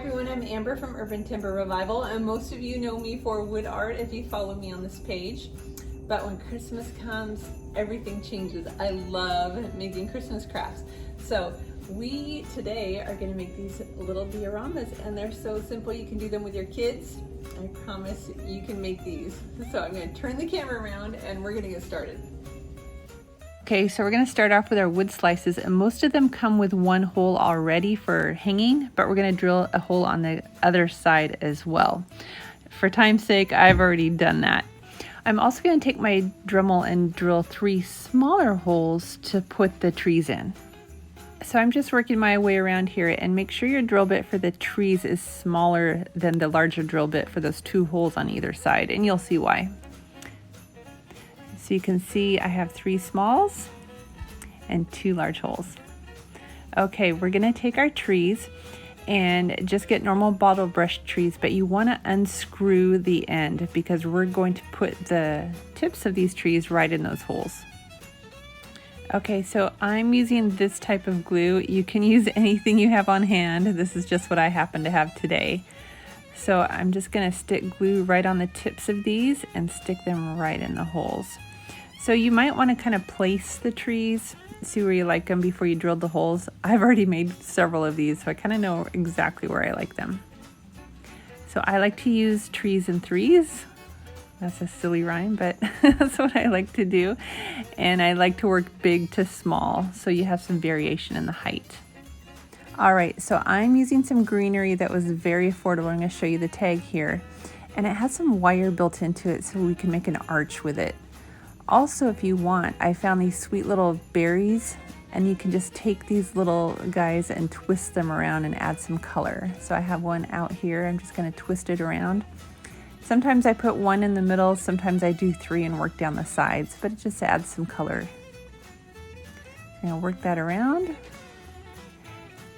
everyone, I'm Amber from Urban Timber Revival, and most of you know me for wood art if you follow me on this page. But when Christmas comes, everything changes. I love making Christmas crafts. So we today are going to make these little dioramas, and they're so simple. You can do them with your kids. I promise you can make these. So I'm going to turn the camera around and we're going to get started. Okay, so we're going to start off with our wood slices, and most of them come with one hole already for hanging, but we're going to drill a hole on the other side as well. For time's sake, I've already done that. I'm also going to take my Dremel and drill 3 smaller holes to put the trees in. So I'm just working my way around here, and make sure your drill bit for the trees is smaller than the larger drill bit for those 2 holes on either side, and you'll see why. So you can see I have 3 smalls and 2 large holes. Okay, we're gonna take our trees and just get normal bottle brush trees, but you wanna unscrew the end because we're going to put the tips of these trees right in those holes. Okay, so I'm using this type of glue. You can use anything you have on hand. This is just what I happen to have today. So I'm just gonna stick glue right on the tips of these and stick them right in the holes. So you might want to kind of place the trees, see where you like them before you drill the holes. I've already made several of these, so I kind of know exactly where I like them. So I like to use trees in 3s. That's a silly rhyme, but that's what I like to do. And I like to work big to small, so you have some variation in the height. All right, so I'm using some greenery that was very affordable. I'm going to show you the tag here. And it has some wire built into it so we can make an arch with it. Also, if you want, I found these sweet little berries, and you can just take these little guys and twist them around and add some color. So I have one out here. I'm just going to twist it around. Sometimes I put 1 in the middle, sometimes I do 3 and work down the sides, but it just adds some color. I'm going to work that around,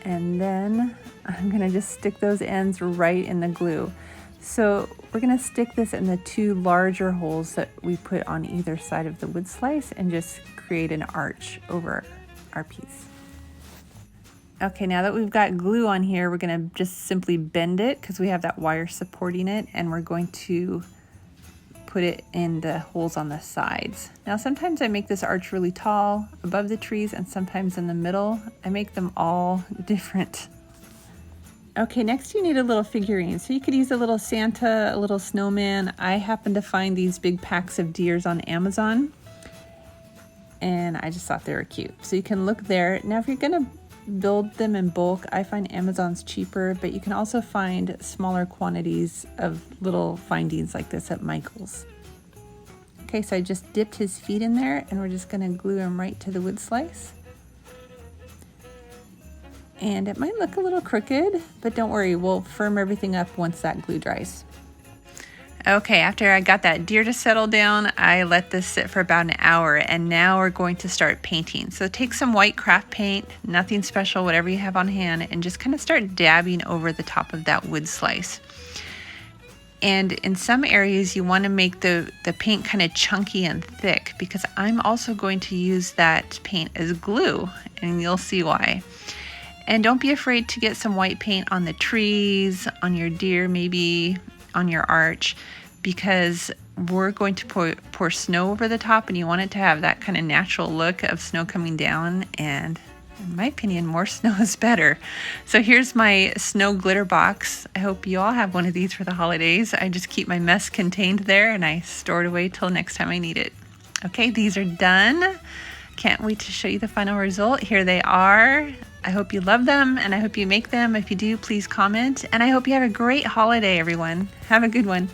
and then I'm going to just stick those ends right in the glue. So we're going to stick this in the 2 larger holes that we put on either side of the wood slice and just create an arch over our piece. Okay, now that we've got glue on here, we're going to just simply bend it because we have that wire supporting it, and we're going to put it in the holes on the sides. Now sometimes I make this arch really tall above the trees, and sometimes in the middle. I make them all different. Okay, next you need a little figurine. So you could use a little Santa, a little snowman. I happen to find these big packs of deers on Amazon, and I just thought they were cute. So you can look there. Now if you're gonna build them in bulk, I find Amazon's cheaper, but you can also find smaller quantities of little findings like this at Michael's. Okay, so I just dipped his feet in there, and we're just gonna glue him right to the wood slice. And it might look a little crooked, but don't worry, we'll firm everything up once that glue dries. Okay, after I got that deer to settle down, I let this sit for about an hour, and now we're going to start painting. So take some white craft paint, nothing special, whatever you have on hand, and just kind of start dabbing over the top of that wood slice. And in some areas you want to make the paint kind of chunky and thick, because I'm also going to use that paint as glue, and you'll see why. And don't be afraid to get some white paint on the trees, on your deer, maybe on your arch, because we're going to pour snow over the top, and you want it to have that kind of natural look of snow coming down. And in my opinion, more snow is better. So here's my snow glitter box. I hope you all have one of these for the holidays. I just keep my mess contained there, and I store it away till next time I need it. Okay, these are done. Can't wait to show you the final result. Here they are. I hope you love them, and I hope you make them. If you do, please comment. And I hope you have a great holiday, everyone. Have a good one.